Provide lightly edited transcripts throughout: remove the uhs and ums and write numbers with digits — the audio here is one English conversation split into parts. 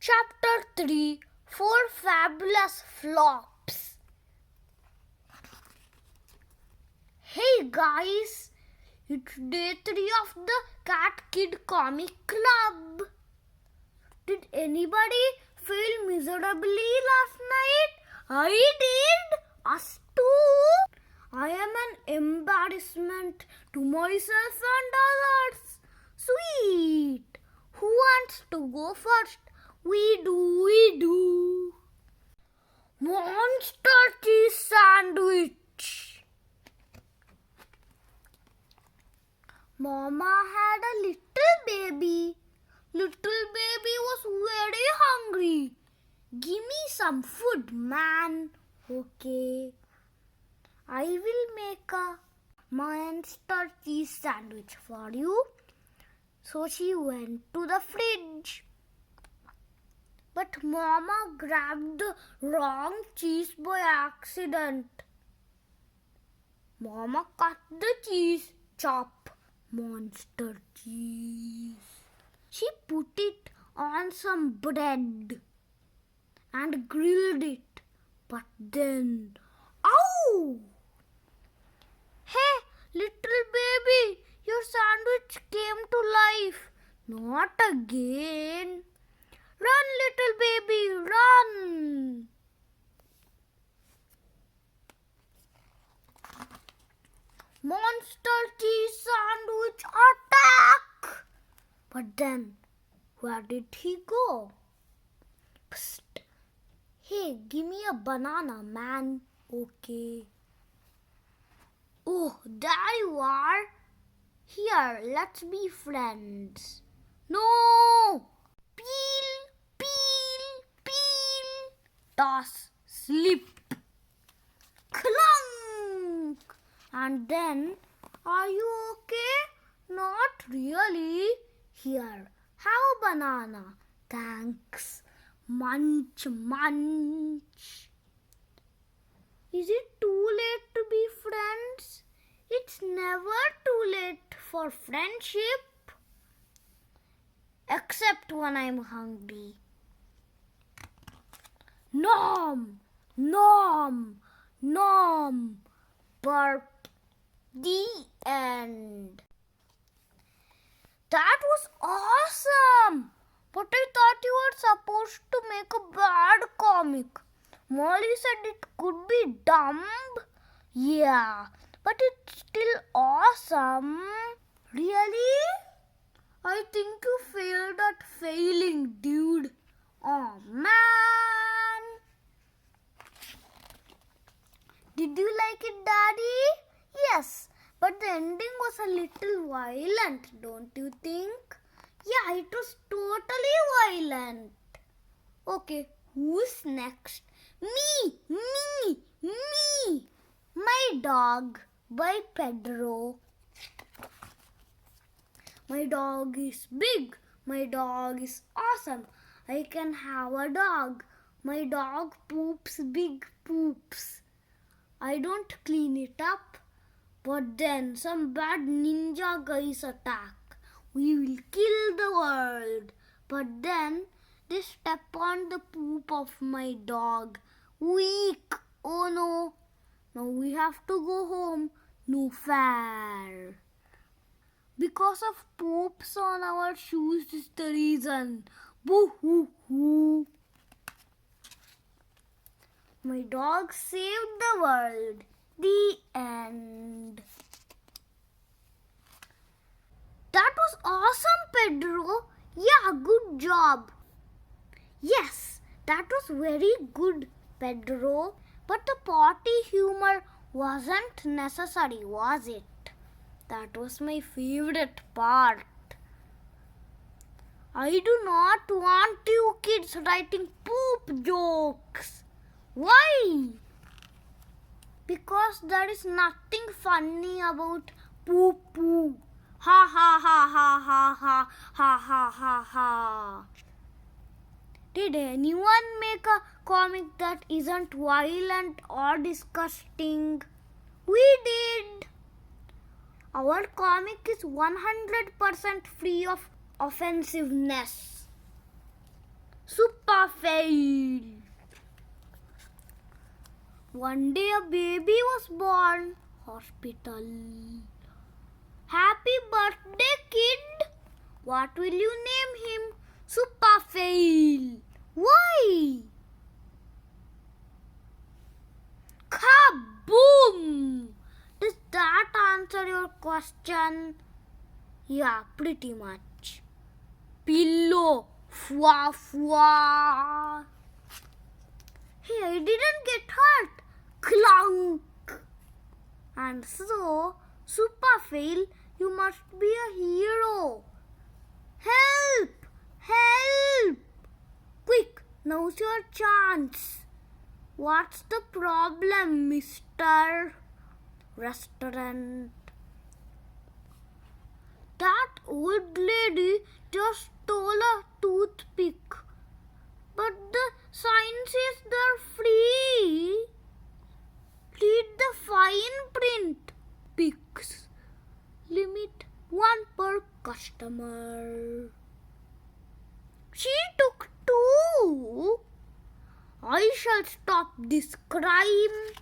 Chapter 3 4 Fabulous Flops. Hey guys, it's day 3 of the Cat Kid Comic Club. Did anybody feel miserably last night? I did. Us too. I am an embarrassment to myself and others. Sweet. Who wants to go first? We do. Monster cheese sandwich. Mama had a little baby. Little baby was very hungry. Give me some food, man. Okay. I will make a monster cheese sandwich for you. So she went to the fridge. But Mama grabbed the wrong cheese by accident. Mama cut the cheese. Chop. Monster cheese. She put it on some bread and grilled it. But then, ow! Hey, little baby, your sandwich came to life. Not again. Run, little baby, run! Monster cheese sandwich attack! But then, where did he go? Psst! Hey, give me a banana, man. Okay. Oh, there you are. Here, let's be friends. No! Peel! Toss, slip, clunk. And then, are you okay? Not really. Here, have a banana. Thanks. Munch. Is it too late to be friends? It's never too late for friendship. Except when I'm hungry. Nom. Burp. The end. That was awesome. But I thought you were supposed to make a bad comic. Molly said it could be dumb. Yeah, but it's still awesome. Really? I think you failed at failing, dude. Oh man. Did you like it, Daddy? Yes, but the ending was a little violent, don't you think? Yeah, it was totally violent. Okay, who's next? Me. My Dog by Pedro. My dog is big. My dog is awesome. I can have a dog. My dog poops big poops. I don't clean it up. But then some bad ninja guys attack. We will kill the world. But then they step on the poop of my dog. Weak. Oh no. Now we have to go home. No fair. Because of poops on our shoes is the reason. Boo hoo hoo. My dog saved the world. The end. That was awesome, Pedro. Yeah, good job. Yes, that was very good, Pedro. But the potty humor wasn't necessary, was it? That was my favorite part. I do not want you kids writing poop jokes. Why? Because there is nothing funny about poo. Ha ha. Did anyone make a comic that isn't violent or disgusting? We did. Our comic is 100% free of offensiveness. Super failed. One day a baby was born. Hospital. Happy birthday, kid. What will you name him? Super fail. Why? Kaboom! Does that answer your question? Yeah, pretty much. Pillow. Fwa fwa. Hey, I didn't get hurt. Clunk. And so, super fail, you must be a hero. Help! Help! Quick, now's your chance. What's the problem, Mr. Restaurant? That old lady just stole a toothpick. But the sign says they're free. Read the fine print. Picks. Limit 1 per customer. She took 2. I shall stop this crime.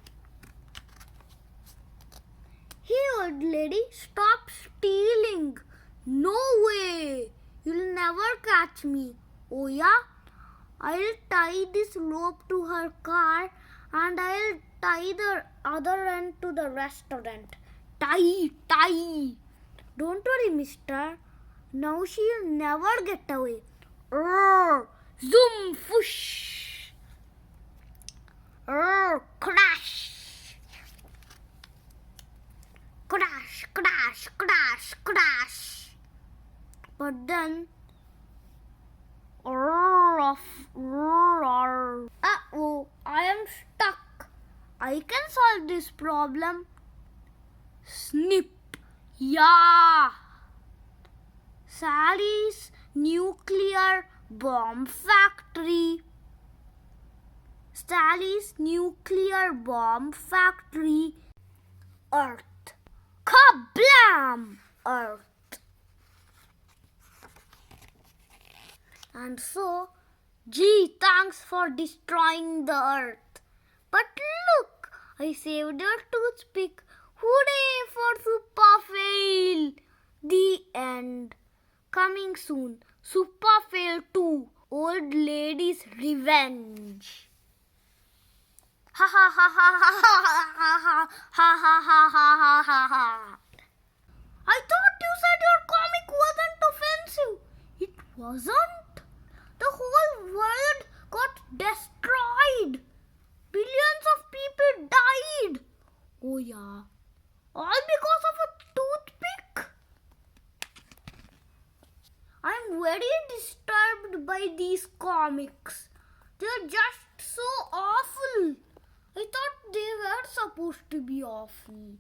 Hey, old lady, stop stealing. No way. You'll never catch me. Oh yeah? I'll tie this rope to her car and I'll tie the other end to the restaurant. Tie. Don't worry, mister. Now she'll never get away. Zoom, whoosh. Crash. Crash, crash, crash, crash. But then, uh-oh, I am stuck. I can solve this problem. Snip. Yeah. Sally's nuclear bomb factory. Sally's nuclear bomb factory. Earth. Kablam! Earth. And so, gee, thanks for destroying the earth. But look, I saved your toothpick. Hooray for Super Fail! The end. Coming soon, Super Fail 2, Old Lady's Revenge. Ha ha ha ha ha ha ha ha ha ha ha ha ha ha. I thought you said your comic wasn't offensive. It wasn't. The whole world got destroyed. Billions of people died. Oh yeah. All because of a toothpick. I'm very disturbed by these comics. They're just so awful. I thought they were supposed to be awful.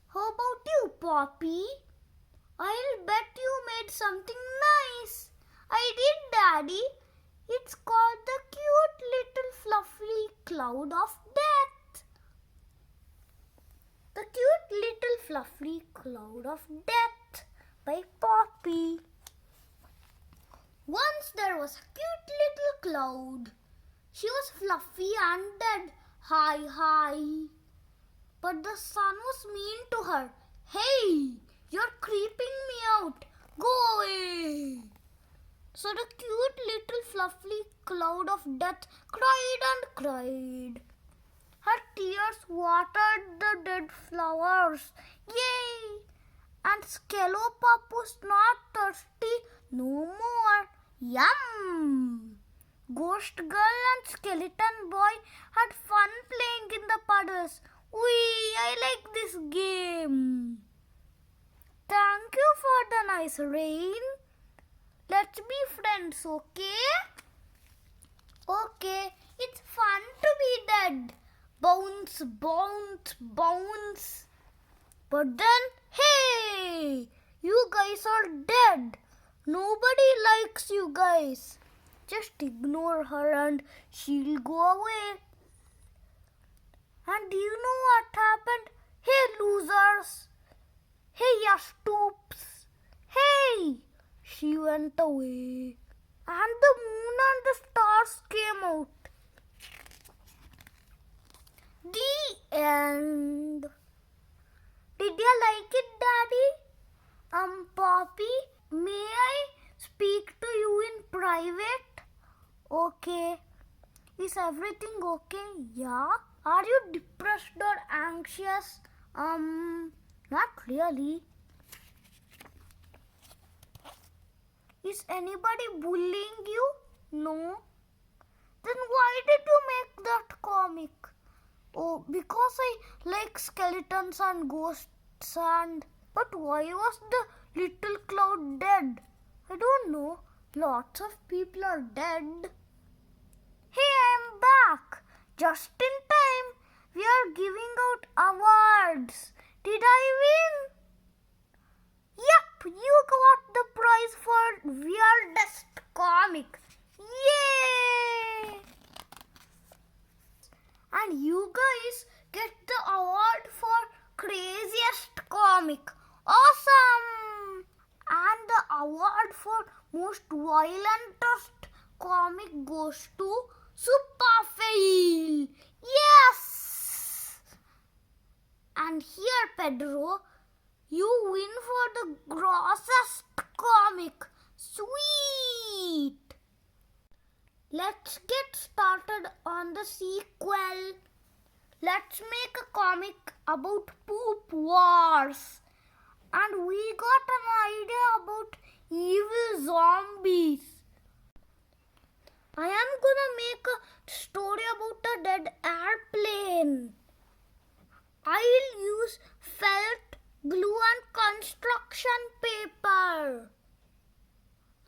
How about you, Poppy? I'll bet you made something nice. I did, Daddy. It's called the cute little fluffy cloud of death. The cute little fluffy cloud of death by Poppy. Once there was a cute little cloud. She was fluffy and dead. Hi. But the sun was mean to her. Hey, you're creeping me out. Go away. So the cute little fluffy cloud of death cried and cried. Her tears watered the dead flowers. Yay! And Skelopup was not thirsty no more. Yum! Ghost Girl and Skeleton Boy had fun playing in the puddles. Wee, I like this game. Thank you for the nice rain. Let's be friends, okay? Okay, it's fun to be dead. Bounce, bounce, bounce. But then, hey, you guys are dead. Nobody likes you guys. Just ignore her and she'll go away. And do you know what happened? Hey, losers. Hey, ya stoops. Hey, she went away. And the moon and the stars end. Did you like it, Daddy? Poppy, may I speak to you in private? Okay. Is everything okay? Yeah. Are you depressed or anxious? Not really. Is anybody bullying you? No. Then why did you make that comic? Oh, because I like skeletons and ghosts and... But why was the little cloud dead? I don't know. Lots of people are dead. Hey, I'm back. Just in time. We are giving out awards. Did I win? Yep, you got the prize for weirdest comic. Yay! And you guys get the award for craziest comic. Awesome! And the award for most violentest comic goes to Super Fail. Yes! And here, Pedro, you win for the grossest comic. Sweet! Let's get started on the sequel. Let's make a comic about poop wars. And we got an idea about evil zombies. I am gonna make a story about a dead airplane. I will use felt, glue and construction paper.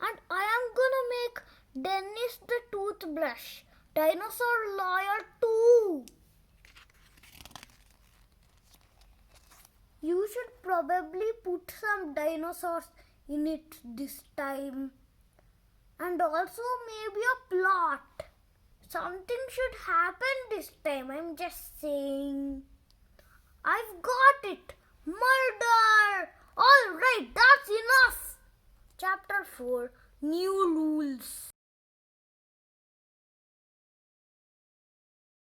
And I am gonna make Dennis the toothbrush, dinosaur lawyer too. You should probably put some dinosaurs in it this time. And also maybe a plot. Something should happen this time, I'm just saying. I've got it. Murder! Alright, that's enough. Chapter 4, New Rules.